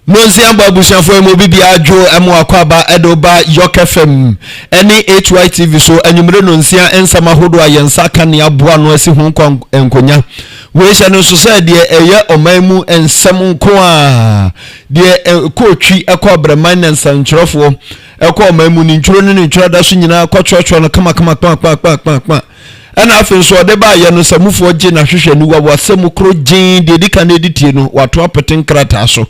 Nonsia babusiafo emo bibia adwo emo akwaba edoba Yorke FM eni Hytvgh so anyumre nonsia ensama hodo ayensa kan ne aboa no asi ho enkonya we hye no so say de eye omanmu ensam nko a de kootwi ekobraman nsankyerofo eko omanmu ni ntworo ne ntworo da so nyina kwotwotwo no kama ana afin so de ba ye no samufo gye na hwehwe ni wa wasam kro gyen de dika na editie no wato apeten krata so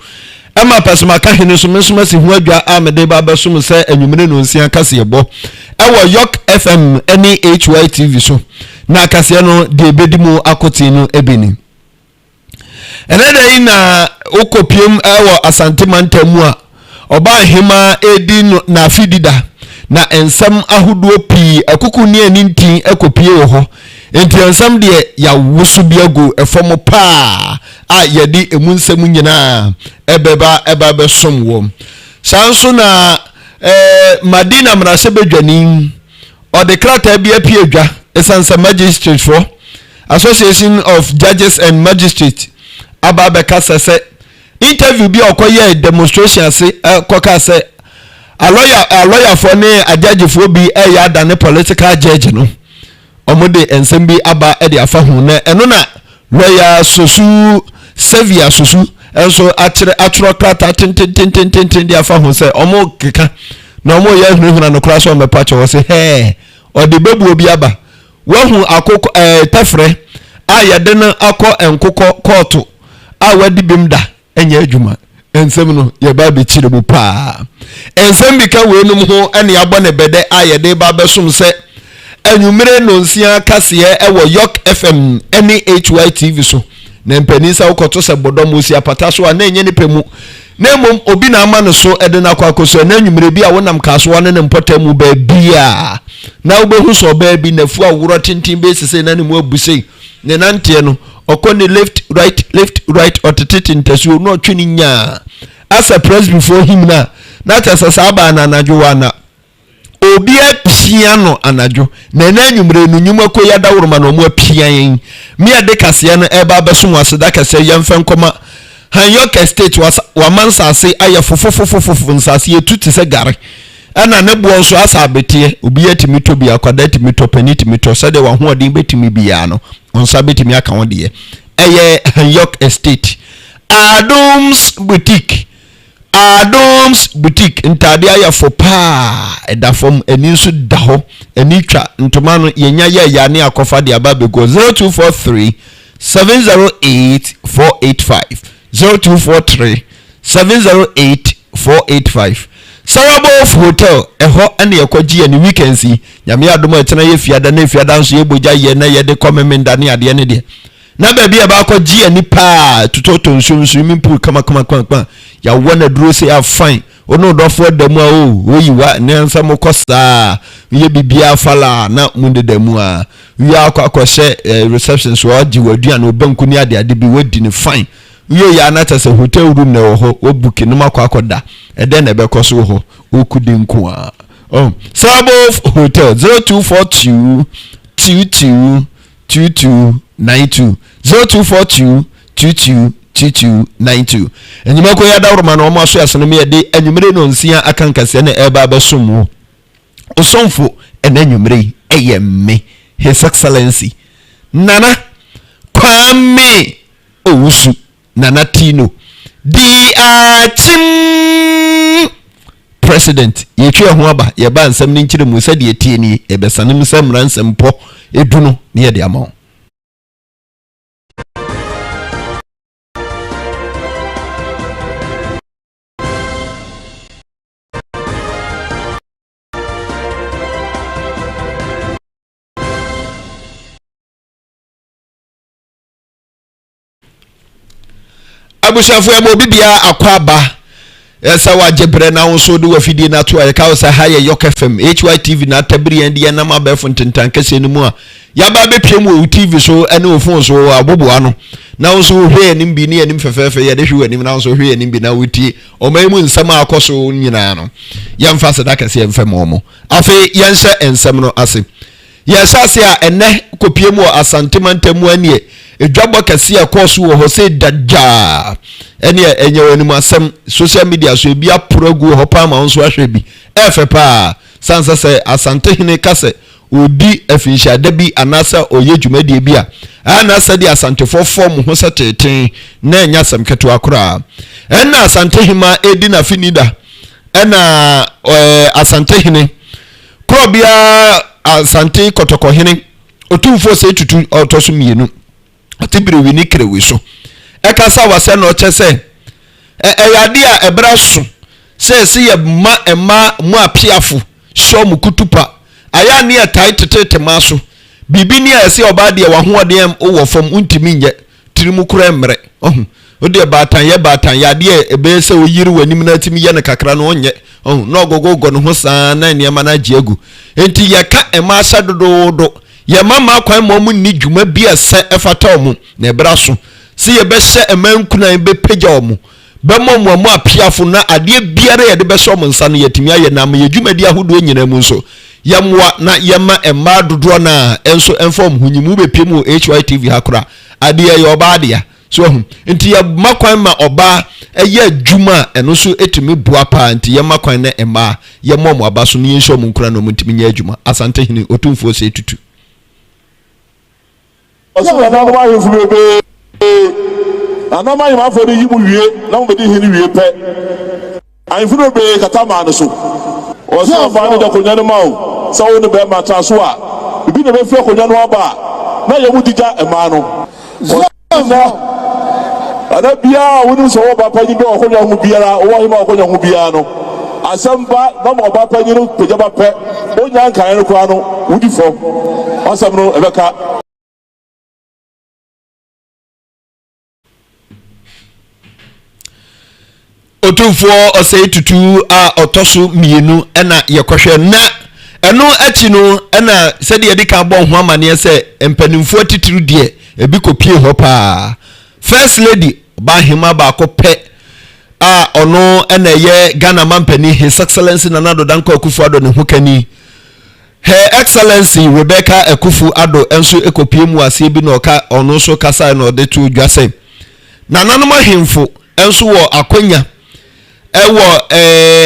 ama pasma ka hene so mesoma si hu adwa amede ba basum se anwumene no nsia kase ebo ewo Yorke FM eni Hytvgh so na kase no de bedimu akoti no ebeni enede ina okopiem ewo asantemantamu a oba hema edi no na afidida na ensam ahodo pi akuku ni anintin ekopie wo ho enti ensam de ya wusu biago efom pa a yedi emu nsam nyina eba besom wo sanso na madina mrase bedwani o de krata bia pie adwa esansa magistrate for Association of Judges and Magistrates aba kase interview bi okoye demonstration ase koka se a lawyer for ne a judge for be ya than a political judge no omode ensem bi aba e de afa hu na eno na lawyer sosu Xhytvgh sosu enso atro krata tin de afa hu se omo keka na omo ye hunu no kra so mepa che wo se he o de bebu obi aba wo hu akoko tafre a ye de na akọ enkoko court a wadi bimda enye adwuma ensem no ye ba be chire mu pa ensem bi ka we num ho ene abo ne bede ayede ba besom se anwumere no nsia kase ewo Yorke FM ene Hytvgh so na mpanisa ukoto se bodom osi apata so na enye ne pemu na mom obi na ama no so ede na kwakoso na anwumere bi a wonam kaso ne mpotamu ba bia na ubehu so ba bi na fu awuro tintin be sese na ne mu abusei ne nante no okoni left right otititi ntesu no twini nya as a press before him na tesa saba na anajo wana obi apia no anajo na anwumre no nyuma ko ya dawuruma no mu apia yen mi ade kase no eba beso waseda kase yemfen koma han Yorke state wa mansase aye fofofofofo nsase etuti se gare ana ne bo so asa betie obi atimi to bia kwada atimi to paniti mi to sede wa ho odin betimi bia no onsa betimi aka ho de eye Yorke estate Adams boutique ntade aya fo pa edafom eni nso daho eni twa ntoma no yenya ya ne akofa de aba bego 0243 708 485 0243 708 485 Sarabov Hotel eho ene yakoji ani weekends nyame adom etena ye fiada na fiada nso ye boja ye na ye de komemenda ne ade ne de na ba bia ba kwaji ani pa tutoto nso swimming pool kama ya wona duro se ya fine ono dofo damu a oyiwa ne nsam kosa ye bibia fala na munde damu a wi akwakwose reception so oji waduan obanku ni ade bi wadi ne fine ye ya na tase hotel room na wo ho obuki no makwakoda ede na bekoso ho okudi nko a Sarabov Hotel 0242 222292 0242 222292 enyima ko ya dawroma na omo aso asene me de enyumere no nsia akankase na eba abasom osomfo enanyumere eyemme His Excellency Nana Kwame Owusu Nana Tino di achim president yetwe ho aba ye ba nsam ni nkire mu sade etie ni ebesanem nsam ransam po eduno ne ye de ama abushafo emo bibia akwaba esa wajebre na wonso de wafidie na to ya ka sa haye Yorke FM Hytvgh na tabiri ende ya na mabefo ntentan kase no mu a ya ba bepiem wo TV so ene ofon so abobo ano na wonso hwe anim bi ne anim fefefe ya de hwe anim na wonso hwe anim bi na wuti omaimu nsam akoso nyina no ya mfa sada kase mfem omo afi yenhye ensam no ase ya sase a ene kopiem wo asantemantamu anie edwabo kase akoso wo ho se daja ene enye wanimu asem social media so ebi aprogu hopa ma onso ahwe bi efe pa sansa se asante hene kase odi afinsha da bi anasa oye dwumadi bi a anasa di asante form ho seteten na enya sam keto akora enna asante hima edi na finida enna asante hene krobia asante kotoko hene otumfo se tutu otoso mienu otibire wini krewe so ekasa wase no chese eyade a ebra so se ye ma mu apiafo sho mu kutupa aya ne atai tetete maso bibi ne ese oba de wa ho de wo fam untimi nye tirimu kura mre ode batan ya de ebe se oyiri wanim na timi ye ne kakra no onye no gogogo no ho saa na ne ma na giegu enti ye ka ema asa dododo ye mama kwan mo ni dwuma bi ese efata omu na ebra so se ye be hye emankunan be pagya omu be mo apiafo na ade biara ye de be so omu nsa no yetimi aye na ma ye dwumadi ahodo nyina mu nso yamwa na yema emma dodo na enso inform hunyimu be piemu Hytvgh hakora ade ye oba ade so enti ye makwan ma oba eye adwuma eno so etimi boa pa enti ye makwan na emma ye momo aba so ne yenso mu nkura no mutimi nya adwuma asante hini otumfo se tutu oso na no ma yefu bebe ana ma yima fo de yimu wie na mo be di hini wie pe ayifu be kata ma no so oso ba de konya no ma o sa wo ne be ma ta so a bi ne be fi konya no aba na ye mu dija e ma no ana bia wonu so wo ba pa ni be okonya hu biara wo hima okonya hu biara no asamba na mo ba pa ni no peja ba pe onya nkan no kwa no wudi fo asam no ebeka otumfo osei tutu a otoso mienu ena yekohwe na eno achi no ena sede ye dika bo ho amane se empanimfo titiru de ebi kopie ho pa first lady ba hima ba ko pe a ono ena ye Ghana mampani His Excellency Nana Addo Dankwa Akufo-Addo ne hokani Her Excellency Rebecca Akufo-Addo enso ekopie mu ase bi na oka ono so kasa na ode tu dwase nananom ahemfo enso wo akonya ewo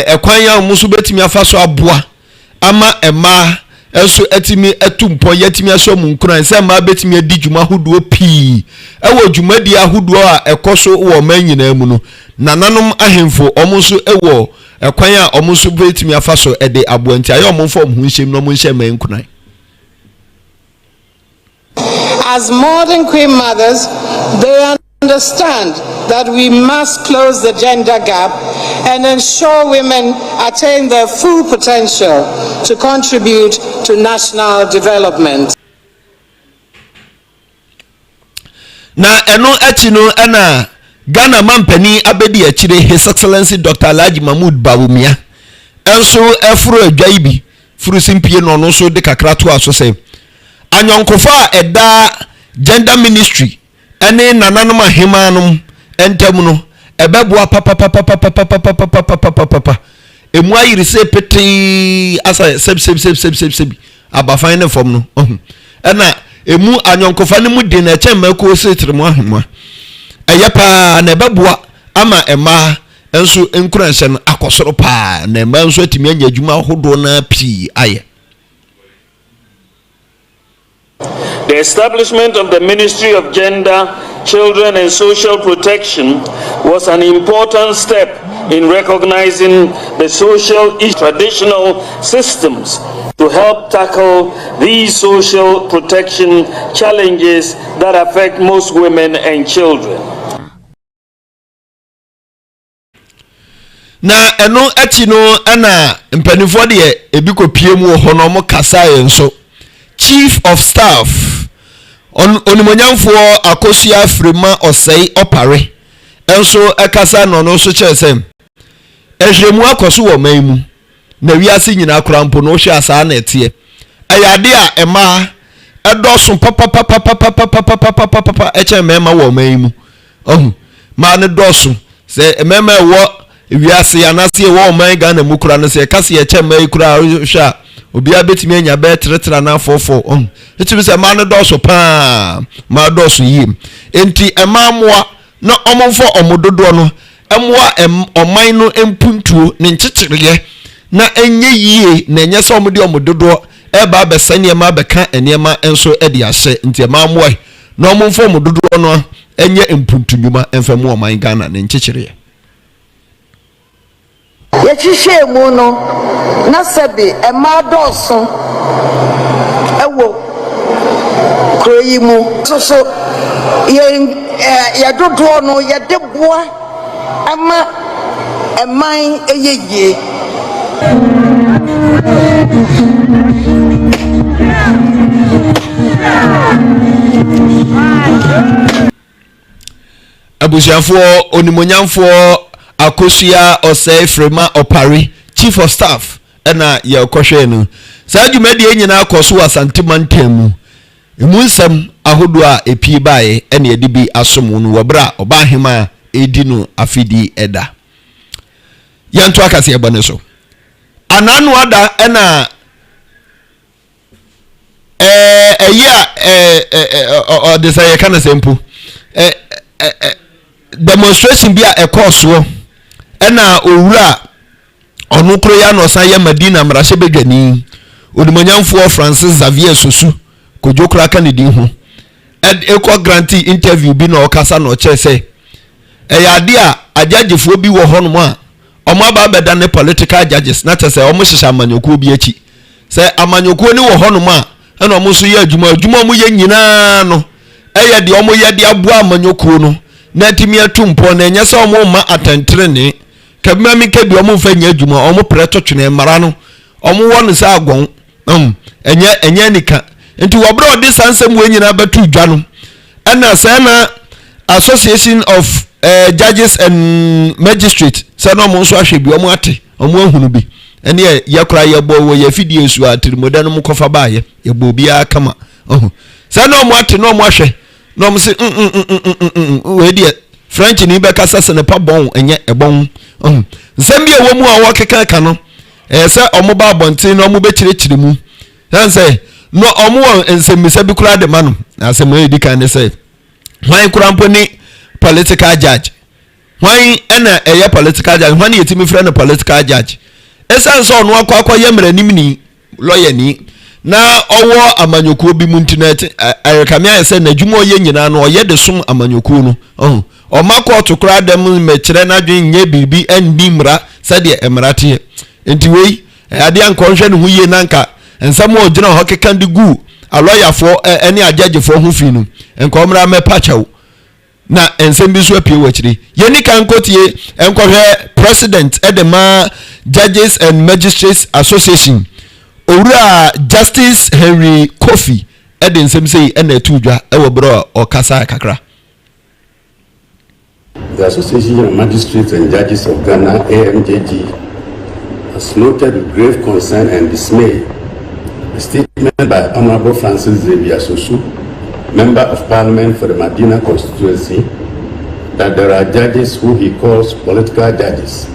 ekwan ya musu betimi afaso aboa ama ema enso etimi etumpo yetimi aso mu nkran se ma betimi adi dwuma hoduo pii ewo dwumadi ahoduo a ekoso wo manyina mu no nananom ahemfo omuso ewo ekwan a omuso betimi afaso ede aboa nti ayo omfo omhu nhyem no mu nhyem nkran. As modern queen mothers, they understand that we must close the gender gap and ensure women attain their full potential to contribute to national development. Na eno achino ana Ghana mampani abedi achire His Excellency Dr. Alhaji Mahmood Bawumia enso efuro adwai bi furu simpie no no so de kakra to aso se anyonkofa eda gender ministry ene nananom ahemanum entam no ebeboa papa emu ayirese pete asa seb abafan ne fom no ena emu anyonkofa ne mu de na chema ko setremo ahemwa eyepa na ebeboa ama ema enso enkuranse no akosoro pa na ema enso atimi anya adwuma hodo na pi aye. The establishment of the Ministry of Gender, Children and Social Protection was an important step in recognizing the social traditional systems to help tackle these social protection challenges that affect most women and children. Na eno achino ana mpanifo de ebiko piemu ho no mo kasa enso Chief of Staff onimonyamfo Akosia Frema Osei Opare enso ekasa no no so kyerese ehwemu akoso wo manmu na wiase nyina akrampo no hwe asa na etie ayade a ema edoso papa eche mema wo manmu ma ne doso se mema wo wiase anase wo man Ghana mu kura no se kase eche mai kura hwa obi abetimi anya be tretra na fofo etimi se ma no doso pa ma doso yim enti ema moa na omonfo omododo no emwa oman no empuntuo ne nkyekyereje na enye yie na enye so omode omododo eba abesane ma beka enema enso ede ahye nti ma moy na omonfo omododo no enye empuntunuma emfamu oman Ghana ne nkyekyereje yɛhyehyɛ mu no na sɛbi ɛma dɔɔso ɛwɔ kuro yi mu so yɛdodoɔ no yɛde boa ama ɛman ɛyɛ yie abusiafo onimonyamfo Akosia Osei Frema Opari Chief of Staff ena ye kohwe no saa dwumadi enyina akoso asantemantemu emunsam ahodo a epie bae ena ye de bi asomo no wobra oba hema edi no afidi eda yanto akase ebane so ananu ada ena de say ye kana sempu demonstration bi a ekoso ena owura onukro ya no san ya Madina mrahye bedwani odimonyamfo Francis Xavier Sosu kojokra kanedi ho eko grantee interview bi na okasa no che se eyade a ajagefo bi wo hono a omo aba beda ne political judges na tese omo hihya amanyoko bi achi se amanyoko ni wo hono a ena omo so ye adwuma omo ye nyina no eye de omo ye de aboa amanyoko no na timi atumpo na enye se omo ma atentere ne kabima mi kebi omo mfa nya adwuma omo preto twene mara no omo wonu sa agon enye nika nti wobro odi sansem we nyina batu dwa no na say na Association of Judges and Magistrates say no mo so ahwe bi omo ate omo ahunu bi ene yakura yebo wo ya fidie su atiri modano mo kofa baaye yebo bia kama say no mo ate no mo ahwe no mo se we die French ni be kasa se ne pa bon enye ebon zambia wo mu a wo keka no say omo ba bonten no mo be kirekire mu dan say no omo ensemisa bi kura de manu asem e di kan ne say hwan kura mpo ni political judge hwan ena eye political judge hwan yetimi frɛ no political judge esan so no akwa yemra nimni lawyer ni na owo amanyoko bi mu ntinet ayekame ayese na dwuma oye nyina no oye de som amanyoko no omako otokura dem mekire na dwen nye bibi endi mra sade emrate enti wei ade ankonhwe ne huye nanka ensam ogina ho keka ndi gu aloyafo ene ajagefo ho fi no enkomra mepachawo na ensem bi so apie wachiri yeni kan kotie enkohwe president edema Judges and Magistrates Association owura Justice Henry Kofi eden nsem sei ena etudwa ewo bro okasa kakra. The Association of Magistrates and Judges of Ghana, AMJG, has noted with grave concern and dismay a statement by Honorable Francis Xavier Sosu, Member of Parliament for the Madina constituency, that there are judges who he calls political judges.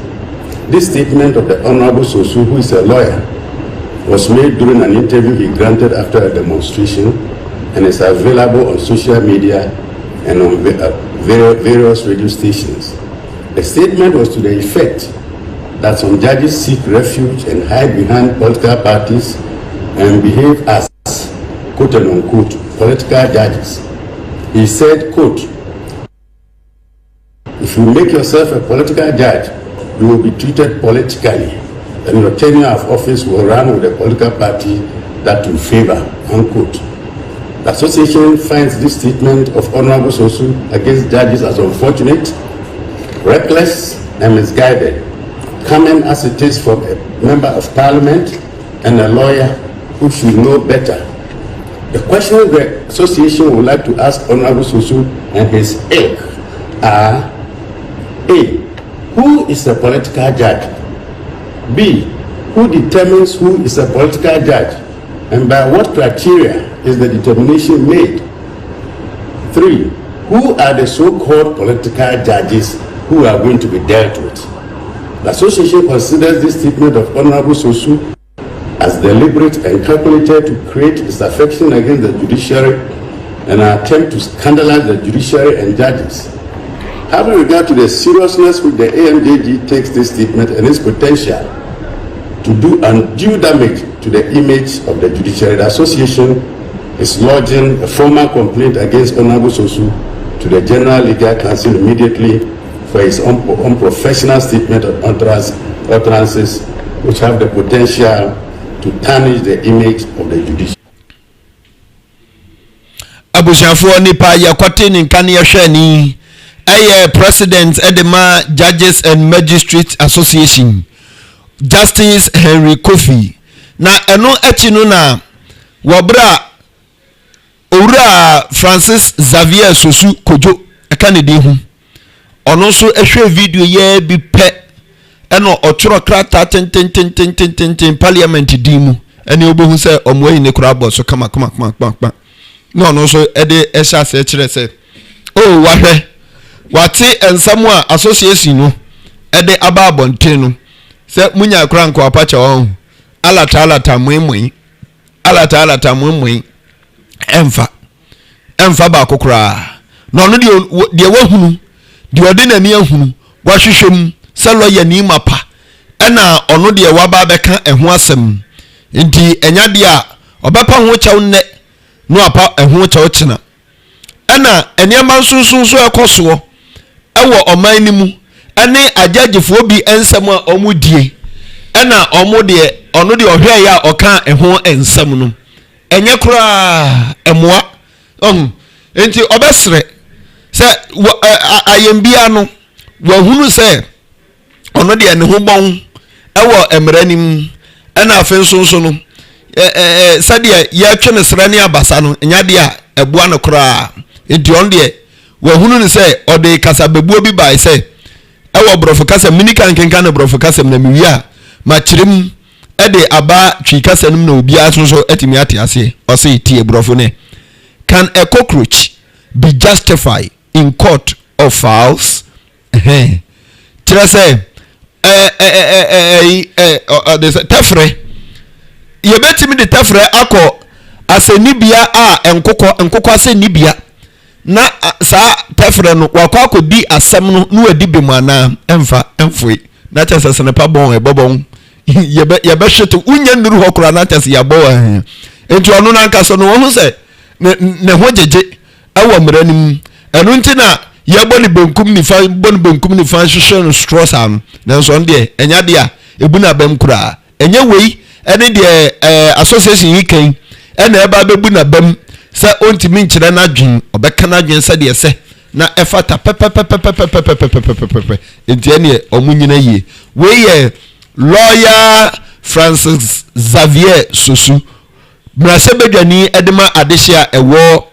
This statement of the Honorable Sosu, who is a lawyer, was made during an interview he granted after a demonstration and is available on social media and on various radio stations. The statement was to the effect that some judges seek refuge and hide behind political parties and behave as, quote and unquote, political judges. He said, quote, "If you make yourself a political judge, you will be treated politically, and your tenure of office will run with the political party that you favor," unquote. The association finds this statement of Honorable Sosu against judges as unfortunate, reckless, and misguided, coming as it is from a member of parliament and a lawyer who should know better. The questions the association would like to ask Honorable Sosu and his ilk are: A, who is a political judge? B, who determines who is a political judge, and by what criteria is the determination made? 3, who are the so-called political judges who are going to be dealt with? The association considers this statement of Honorable Sosu as deliberate and calculated to create disaffection against the judiciary and an attempt to scandalize the judiciary and judges. Having regard to the seriousness with the AMJG takes this statement and its potential to do undue damage to the image of the judiciary, the association is lodging a formal complaint against Honorable Sosu to the General Legal Council immediately for his unprofessional statement of utterances which have the potential to tarnish the image of the judiciary. Abusiafo nipa yakwate ni nkane yahwani president edema Judges and Magistrates Association Justice Henry Kofi na eno echi no na wabra owura Francis Xavier Sosu Kojo ekanedi hu ono so ehwe video ye bi pe eno otoro krata ten parliament dimu ene obohu se omoyi ne kura boss kama no no so ede ehya se kire se oh wahwe wate ensamu a association no ede aba abonten no se munya kura nko apacha won alata muimui emfa ba kokora no no de wahunu de ode na mi ahunu wahwehwem se lawyer ni mapa ena ono de waba beka eho asem nti enya de a obepa ho chew ne no apa eho chew chena ena eniema nsunsun so ekoso ewo oman ni mu ene agagefo bi ensem a omudie ena omode ono de ohwe ya oka eho ensem no enye kura emoa enti obesre se ayembia no wahunu se ono de ne ho bon ewo emranim ena afenso no sade ya twene srane abasa no enya de a eboa no kura enti on de wahunu ne se ode kasa bebuo bi bai se ewo brofo kasa minika nkenka ne brofo kasa na miwia ma kirem ede aba twi kasa num na obi aso etimi ate ase o se tie brofo ne. Can a cockroach be justified in court of fowls? Tira say tefre ye betimi de tefre akọ asenibia a enkokọ asenibia na sa tefre no wakọ akodi asem no no adi bemu ana emfoi na chese senepa bon ebobon ye be hwete unya nduru hokora na chese ya bo enti onu na nka so no wo se ne hojeje awo mranim enu ntina ye boni benkum ni fa boni benkum ni fa hwehwe no straws am na so nde enya de a ebu na bam kura enya wei ene de association yikan ena eba bebu na bam sa ontimi nkire na dwen obeka na dwen sa de se na efata pepepepepepepepepepepepe enti ene omunyina yie wei ye lawyer Francis Xavier Sosu Brasebedwani edema adehia ewo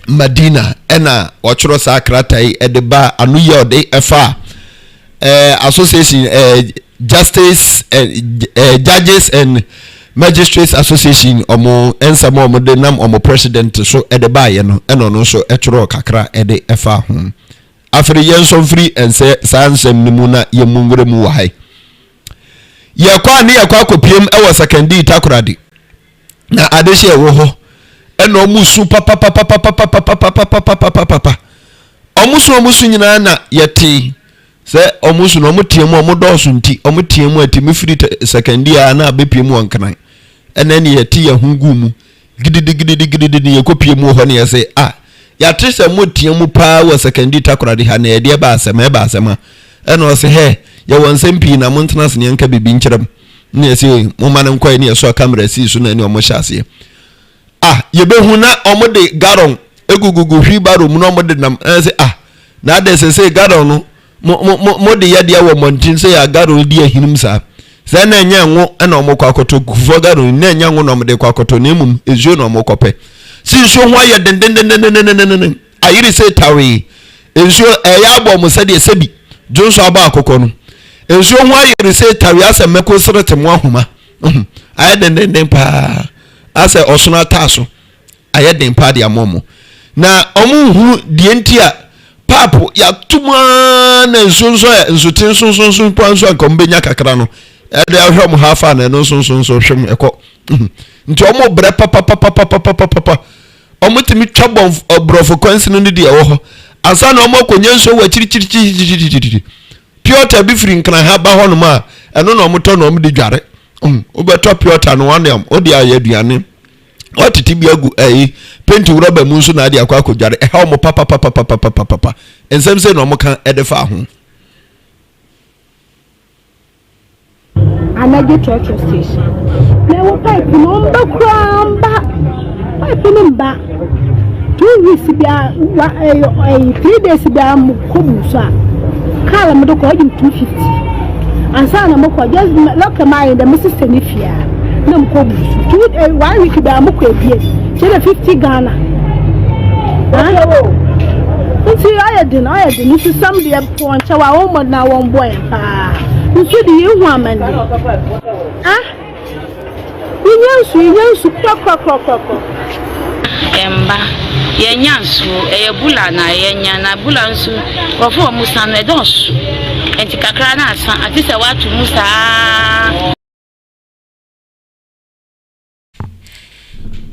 Madina ena ochoro sa kratai edeba anuye ode efa association Justice Judges and Magistrates Association omo ensamo omo de nam omo president so edeba ye no eno no so echoro kakra ede efa ho afri yenso free ense sansem nimu na yemungure mu wahai ye kwa ne ye kwa kopiem ewo secondary takoradi na adehye wo ho ena omusu papa omusu nyina na yeti se omusu no mutiemu omodoso nti omutiemu atimi free secondary na abepiemu onkan ena ne yeti yahungu mu gididi ne yekopiemu ho ne yese ya tese mutiemu pa wo secondary takorade ha na yede ba asema ena o se he ye wonsem na montnas ne nka bibi nkyerem ne yese mo man nkwa ne yeso camera si so na ne omo hyase ye behu na omo de garon egugugu hwibaro mu na omo de nam se na de se garon no mo de yade awo montin se ya garon di ahinum sa se na nya nwo na omo kwakoto gufo garon na nya nwo na omo de kwakoto na emum ezuo na omo kope si so ho aye den ayiri se tawe ezuo eya abo mo se de sebi jonso aba akoko no ezuo ho ayiri se tawe ase meko srete mo ahoma aye den pa ase osono ataso aye den pa de amomo na omu hu die ntia papo ya tuma na nsonso nsotin sonso panso akombenya kakra no ede ahwe mo hafa na no sonso hwem eko nti omo bre papa omo timi twabon obrofo kwansi no de wo ho asa na omo konye nso wa chiri piota bi firi nkran ha ba ho no ma eno na omo to na omo de dware obeto piota no wan am odi aye aduane otiti bi agu penti rubber mu nso na ade akwa akodware ha omo papa ensem se na omo kan edefa ho Another church station. There were pipe number cramba. Pipe number 2 weeks be 3 days be am kobusa. Kala mo do ko him 250. And sana mo ko just look my the Mrs. Senifia. Na mo kobusu. 1 week be am ko ebie. Say the 50 Ghana. Nti ayedin nti some dey for nchawa wo mo na won boy pa. Nti di hu amani. Inyansu kokokokoko. Emba yenyansu eyebula na yenya na bula nsu ofo musa no edonsu. Enti kakra na asa ati se watu musa.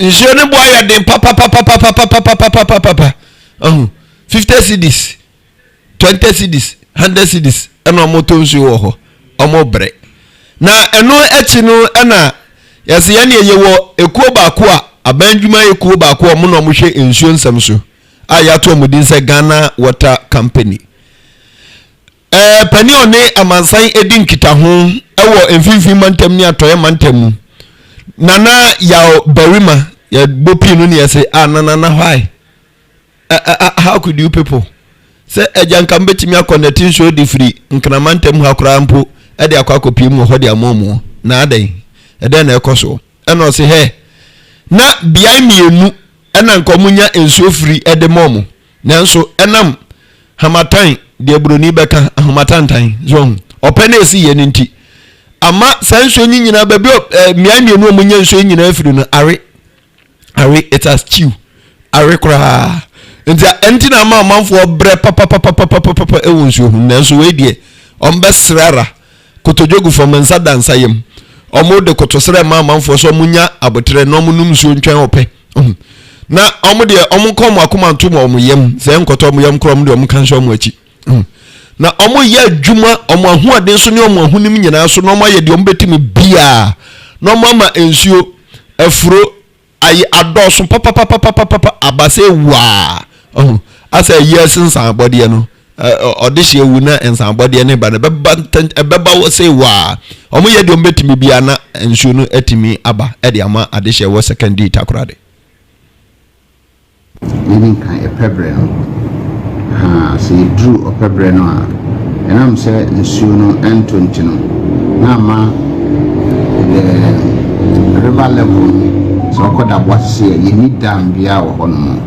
Njene boy ya den papa 50 cedis 20 cedis 100 cedis ena moto nsu wo ho omo bre na eno echi no ena yesi ya ne yewo ekuo baako a abanjuma ekuo baako omo no mo hwe ensuo nsam so aya to mo din se Ghana Water Company pani one amansan edi nkita ho ewo emfimfim mantem ni atoye mantem nana ya berima ya bopi no ne yesi nana why how could you people say ejanka mbetimi akonetin show di free nkramantem ha kura mpo e de akwakopi mu ho de amomo na adan e de na ekoso e no se he na bia mienu e na nkomunya ensuo free e de momo nanso enam hamatan de broni beka hamatantan zon opene esi ye nti ama sanso nyina ba bi mia mienu omunya ensuo nyina afiri no are it has chew are kura enti na ma manfo bre papa ewonsu hu nanso we die ombesrara kotojogu fo mensa dansa yem omo de kotosre ma manfo so munya abotre no munum so ntwen ope na omo de omo kom akoma ntom omo yem se nkoto omo yem krom de omo kanso omo achi na omo ye adwuma omo ahoade so ne omo ahunim nyina so no omo ye de omo betimi bia no omo ma ensuo afuro ayi adoso papa abase wa asa yes nsan body no odihye ewu na nsan body ne ba na beba wo say wa omo ye de ombetimi bia na ensuo no etimi aba e de ama adihye wo secondary takorade even kan epebre no so you drew epebre no and I'm say ensuo no entonti no na ma the river level so koda bwase ye ni dam bia wo hono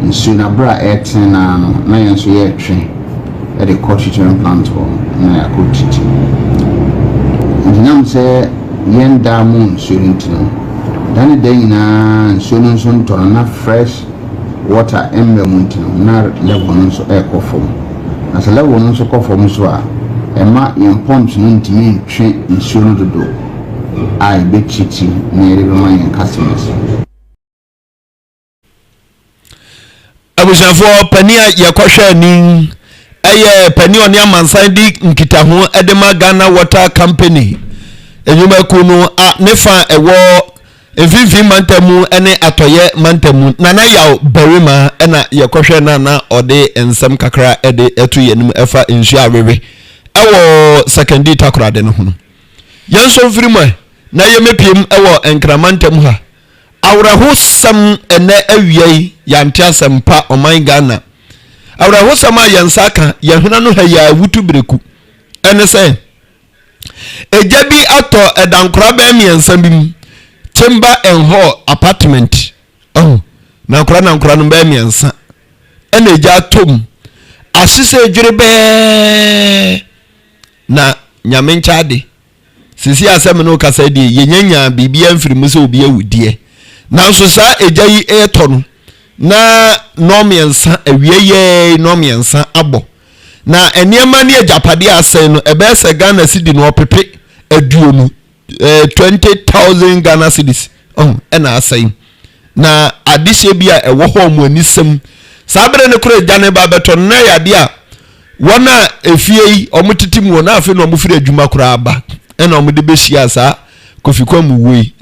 nsu na bra etina no na yenso ye twe e de cotton plant ho na ya kotiti ndinam se yen damu nsu ntino dan de ina nsu no nso ntono na fresh water embe ntino na level nso e kofom na se level nso kofom so a ema yen pumps no ntimi ntwe nsu no dodo I bet chichi near my customers. Abusafo pani yakɔhwɛ ni ɛyɛ pani oni amansan di nkita ho edema Ghana Water Company enyuma kunu a nefa ɛwɔ mfimfim mantamu ene atoye mantamu nana yaw berima ena yakɔhwɛ na ɔde ensem kakra ede etu yenim efa nsu awewe ɛwɔ secondary takorade no ho yanso mfirimu na yemepiem ewo enkramantem ha awraho sam ene awiei yante asempa oman Ghana awraho sam ayansaka yehuna no ha ya wutu breku ene se ejabi ato edankora ba miensa bim chamber and hall apartment na nkora no ba miensa ene eja tom asise edwere be na nyamenchade sisi asem no kasa die yenyanya bibia mfirimu se obi awudie nanso sa eja yi eto no na nomiensa awieye nomiensa abo na eniema ne ajapade asen no ebe se Ghana cedi no opepe aduonu 20,000 Ghana cedis ena asen na adihye bia ewo ho mo anisem sabre ne kure gane ba beton na yade a wona efie yi omutitimu na afi no omufiri adwuma kura aba ena omude behia saa kofikwam wei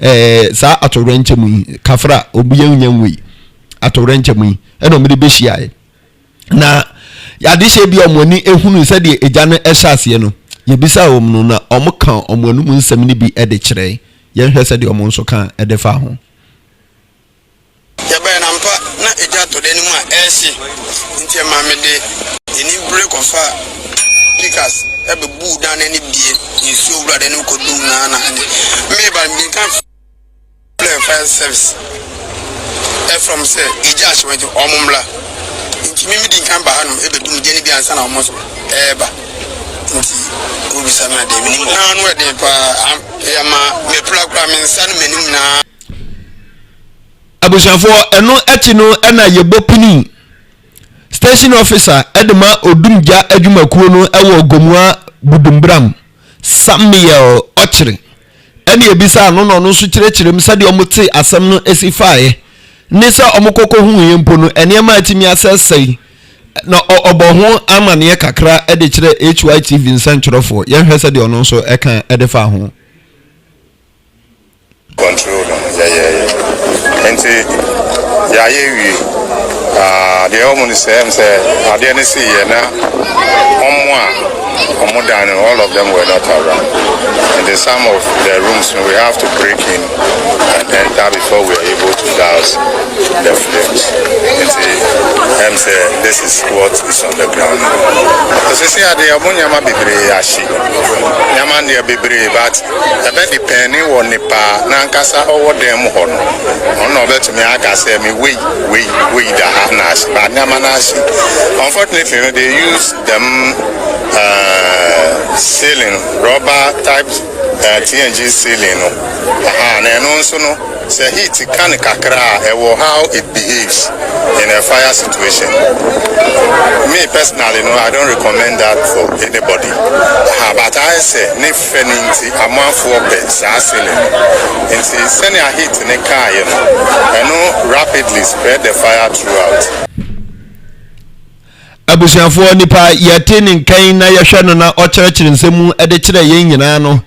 saa atorenche mu kafra obuyanyan wei atorenche mu ena omude behia na yade hye bi omoni ehunu se de ejane ehase no yebisa omnu na omka omanu mu nsem ni bi ede kire ye hwe se de omo nso kan ede fa ho yaba na mpa na eja to de ni mu a ehye nti ma me de eni break of pickers ebe bu dan ni bie nsu owura de ni ko dum na me ba mi kan play fire service from say eja she went omumla nti mi di kan ba hanum ebe dum de ni bi ansa na omo so ba nti obi sama de mi na no de pa ya ma me program nsa no menim na abushafo eno eti no na yebopini station officer edema odumja adwumakuo no ewo gomua budumbram Samuel Ochre ene ebisa no no so kirekirem sade omote asem no esifae ne se omokoko hu yempo no enema atimi asesei na oboho amane kakra ede kire Hytvgh nsanchorofo ye hwese de ono so eka edefa ho control enti ya yewi the woman say ade ne see ye na Omodan, all of them were not around. And in some of the rooms we have to break in and enter before we are able to douse the flames. And say this is what is on the ground. So see the Omunyama Bibre Yashi. Yaman de Bibre, but the bed depending on Nipa, Nankasa over them on. On over to me, I can say me we the Hanash, but Yamanashi. Unfortunately, they use them ceiling, rubber type TNG ceiling. And also no, say heat can kakra how it behaves in a fire situation. Me personally, no, I don't recommend that for anybody. But I say, if any amount for beds are ceiling, and send a heat in a car, you know, and no rapidly spread the fire throughout. Abusianfo nipa yetene nkan na yehwe no na okyerechire nsemu ede kire yen nyina no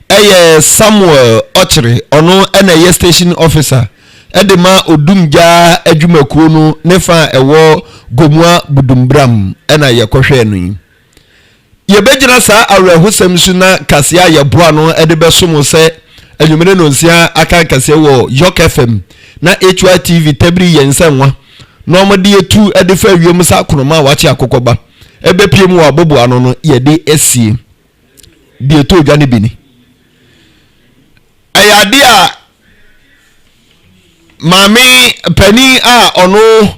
eye Samuel Ochre ono ena ye station officer ede ma odumja adwumakuo no nefa ewo gomua budumbram ena yekohwe no yebegyina saa awrahusam su na kasea yeboa no ede besom se adwumere no nsia aka kasea wo Yorke FM na Hytvgh tabri yensanwa no mode yetu edefa wiem sa konoma wachi akokoba ebepiem wa bobo ano no yede esie die to dwane bini ayade a mami pani a ono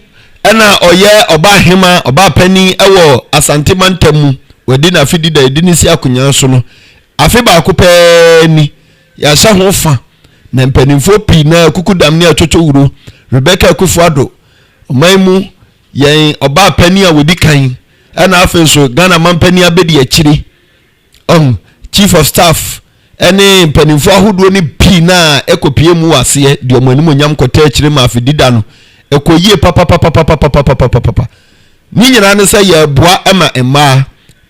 ena oye oba hema oba pani ewo asantemantamu wedi na fidi da edini si akonya so no afi ba akopani ya sha ho fa na mpanimfo pi na kukudam ne atwotwo wuro Rebecca Kufuado Omaimu yen oba pani a wedi kan ana afenso Ghana mampani abedi akiri chief of staff ene mpanimfo ahodo ni pi na ekopie mu wase de omanum nyam kota akiri ma afidida no ekoyie papa ni nyina ne say ye boa ema emma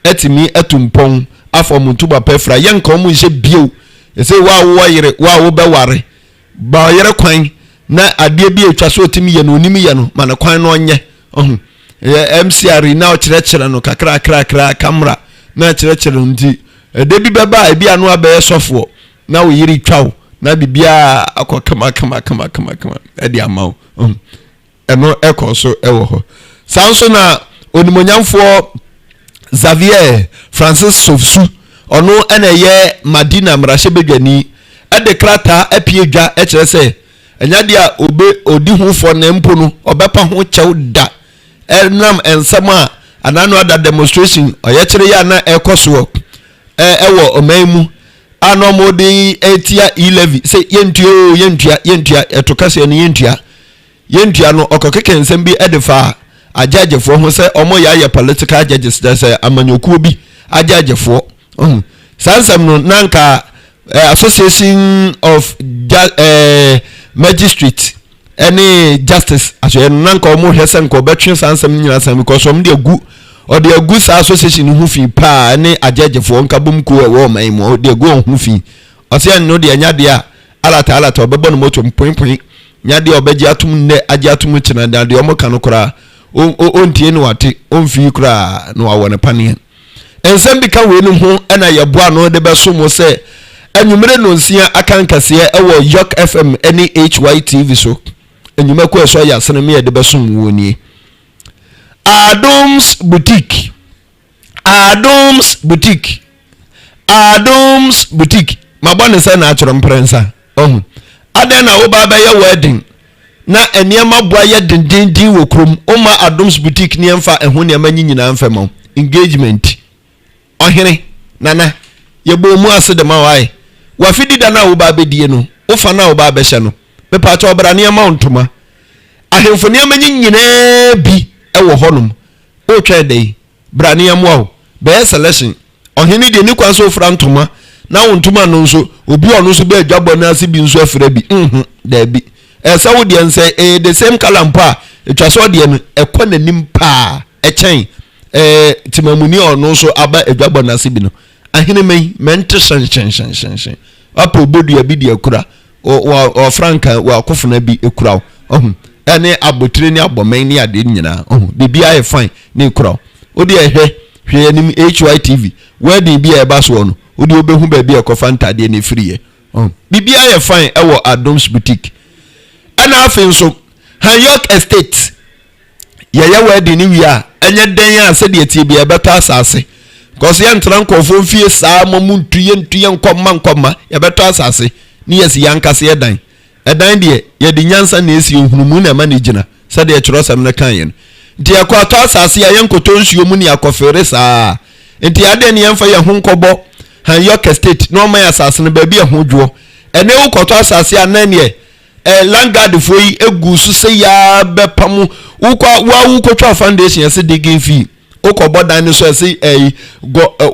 etimi etumpon afomuntuba pefra yenka omu nje bio ese wa yire wa be ware ba yire kwan na ade bi etwa so otimi ye no onimi ye no mana kwan no onye MCR na okyerechire no kakra camera na kyerechire ndi de bi beba e bi anu abaye sofo na wo yiri twawo na bibia akokama kama e di amawo eno ekoso ewo ho sanso na onimonyamfo Xavier Francis Sofsu ono ena ye Madina mrahye bedwani e de krata epiedwa e kire se enya dia obe odi hufo na mpo no obepa ho chew da enam ensam a anano ada demonstration oye kire ya na ekoso ewo omaimu anomodi etia 11 se yentua etokase ne yentua no okokeke nsem bi edefa ajajefo ho se omo ya political judges se amanyokuo bi ajajefo sansam no nanka Association of Magistrate any justice as you nanka omo hwese nko betwe sansam nyina sam because om de agu or the agu sa association hu fi pa ne agegefo nka bum ko e wo man mo de agu hu fi o se no de anya de a alata obebo no moto mpon nya de obeji atum ne agi atum china de omo kan kora o ntie no wate o mfi kora no awone pane ensem bi ka we no ho na ye boa no de beso mo se anwumere no nsia akankase ewo Yorke FM any Hytvgh so anwuma ko so ya sene me de beso mo ni Adams boutique mabone se na achoro mprensa aden na wo ba ye wedding na eniema boa ye dindindin wo krom oma Adams boutique ni emfa eho ne nyina mfemo engagement ohene nana ye bo mu ase de ma wai wa fidi da na wo ba bedie no wo fa na wo ba be hye no me pa cha obra ne ma ntoma ahemfo ne nyina bi ewo honum o twa dei bra ne mo wo be selection ohene de ni kwa so fra ntoma na wo ntoma no nso obi ono so be adwabo na ase bi nso afra bi da bi esa wo de nse the same color mpa etwa so de no ekọ nanim pa echen timamuni ono so aba adwabo na ase bi no ahene mai mente shen apo bodu abi de akura o franka wa akofuna bi ekura ene abotire ni abomen ni ade nyina bibi aye fine ni ekura o de hwe anim Hytvgh wedding bi e ba so no o de obehu ba bi ekofa ntade ni free bibi aye fine ewo Adams boutique ana afin so Yorke estate ya wedding ni wi a enye den a se de tie bi e beta asase cause ye ntran kofo fie saa momuntuye nkoma ye beto asase ni yesi yankase edan de ye di nyansa na esi ohunumu na ma ne gina se de chiro sam na kan yen nti ye kwato asase ya yenkoto nsuo mu ni akofere saa nti ade ne yemfa ye honkobo Yorke estate no ma ya asase no ba bi ehudwo ene wo kwato asase anane landguard foi egu su se ya bepamu wo kwotwa foundation ye se digging fee okobo dan so se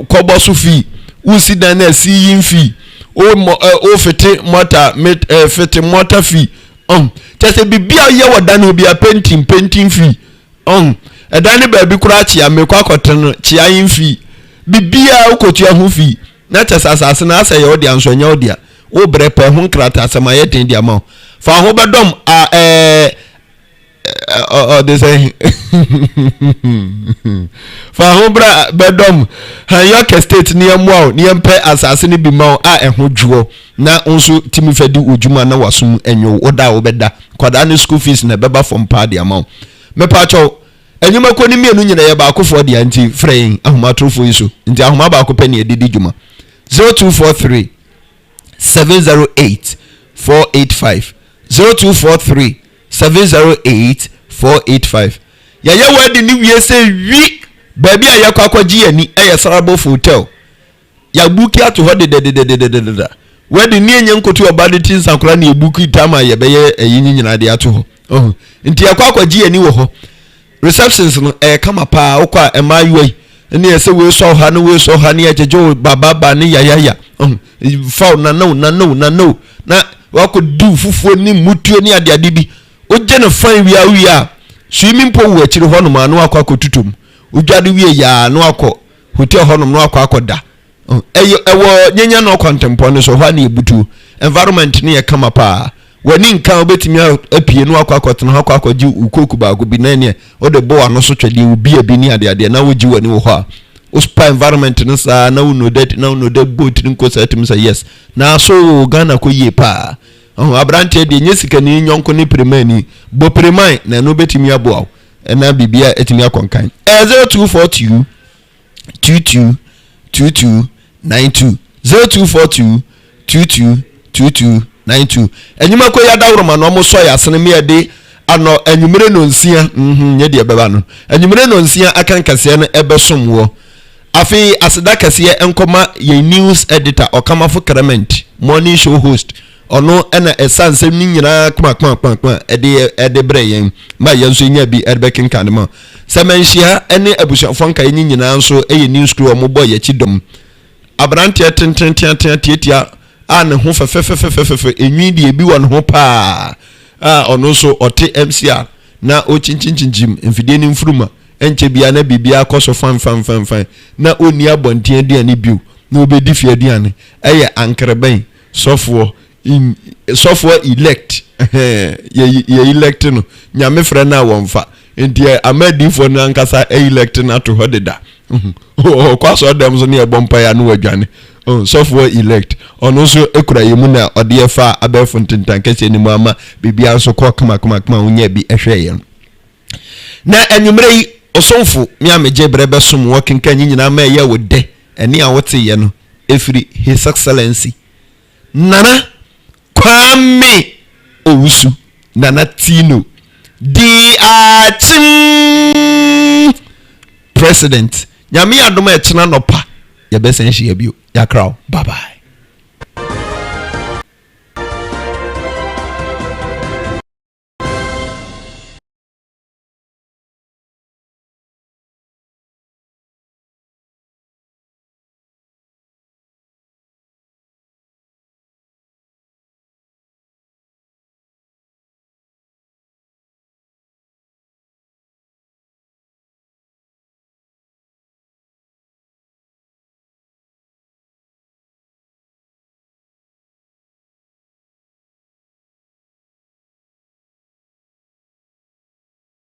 kobo su fee usi dan na si yin fee o fete motor fee tese bibia ye wodan obi a painting fee edan ba bi kura chia me kwa koten chia yin fee bibia ukotua hu fee na tese asase na asa ye odi anso nya odi a o brepe hu krata asema ye den dia ma fa ho bedom they say fa ho bra bedom Yorke estate ni amwa ni empe asase ni bi ma eho dwo na nso timi fadi ojuma na wasum enyo oda obeda kwada ni school fees na beba from party amount me pa cho enyuma ko ni mienu nyina ye ba akofo de anti frame ahoma trofo iso nti ahoma ba akopɛ ne edidi djuma 0243 708 485 0243 708-485 yaya wadi ni wie se wi baby a yakwa kwaji ani Sarabo hotel ya buki ato ho de wadi ni enye nkotu obaditi nsankora na ebuki tama ye beye eyinyi nyina de ato ho nti yakwa kwaji ani wo ho receptions no kama pa okwa emayuai ene ese we so ha no we so ha ni ajejo baba ni yaya fa na no na wako du fufuo ni mutuo ni ade bi oje no fan wi a swimming pool wo akiri ho no ma no akwa tutum ojade wi ya no akọ hotel ho no no akwa da ewo nyenya no contempo no so ho na ebutu environment ni kama pa wani nka obetimi apie no akwa tena akwa ji ukoku ba go bi na ne o de bo ano so twede obi abi ni ade na woji wani wo ho a uspa environment no sa na uno that boat ni ko satim say yes na so Ghana ko ye pa abrante de nyesika ni nyonko ni premani bo preman na no betimi abo na bibia etimi akonkan 0242 222292 0242 222292 enyuma ko ya dawro ma no mo so ya sene me de ano enyumere no nsia nye de beba no enyumere no nsia akankase no ebesom wo afi aseda kase enkoma ye news editor okamafo Clement morning show host ono ena esansem ni nyina kma ede bre yen ma yenso nya bi erbekin kanema semenhia ene abusuafo nka yen nyina nso eye news crew omo boy yakidom abrante tententiatia ne ho fefefefefe enwi de ebi won ho pa ɔno so ɔte MCR na ochinchinchim mfidie ni mfuruma enche bia na bibia akɔso fan na oni abɔnten aduane bio na obedi fie aduane ɛyɛ ankreben sɔfoɔ elect ye elect no nyame frɛ na wɔmfa nti amadifo no ankasa elect na to hɔ deda kwaso dem so ne ebompa ya no wadwane sɔfoɔ elect ɔno so ekura yemu na ɔde ɛfa abɛfo ntentan kɛse ni mu ama bibia so kɔ kama wonya bi ɛhwɛ yɛn na enwumre yi osonfo mi ameje brebe som wo kenkan nyina ma ye wo de ene a wote ye no efiri His Excellency Nana Kwame Owusu Nana Tino DRC President nyame adoma e chena no pa ye besen hye bio ya kraw bye bye.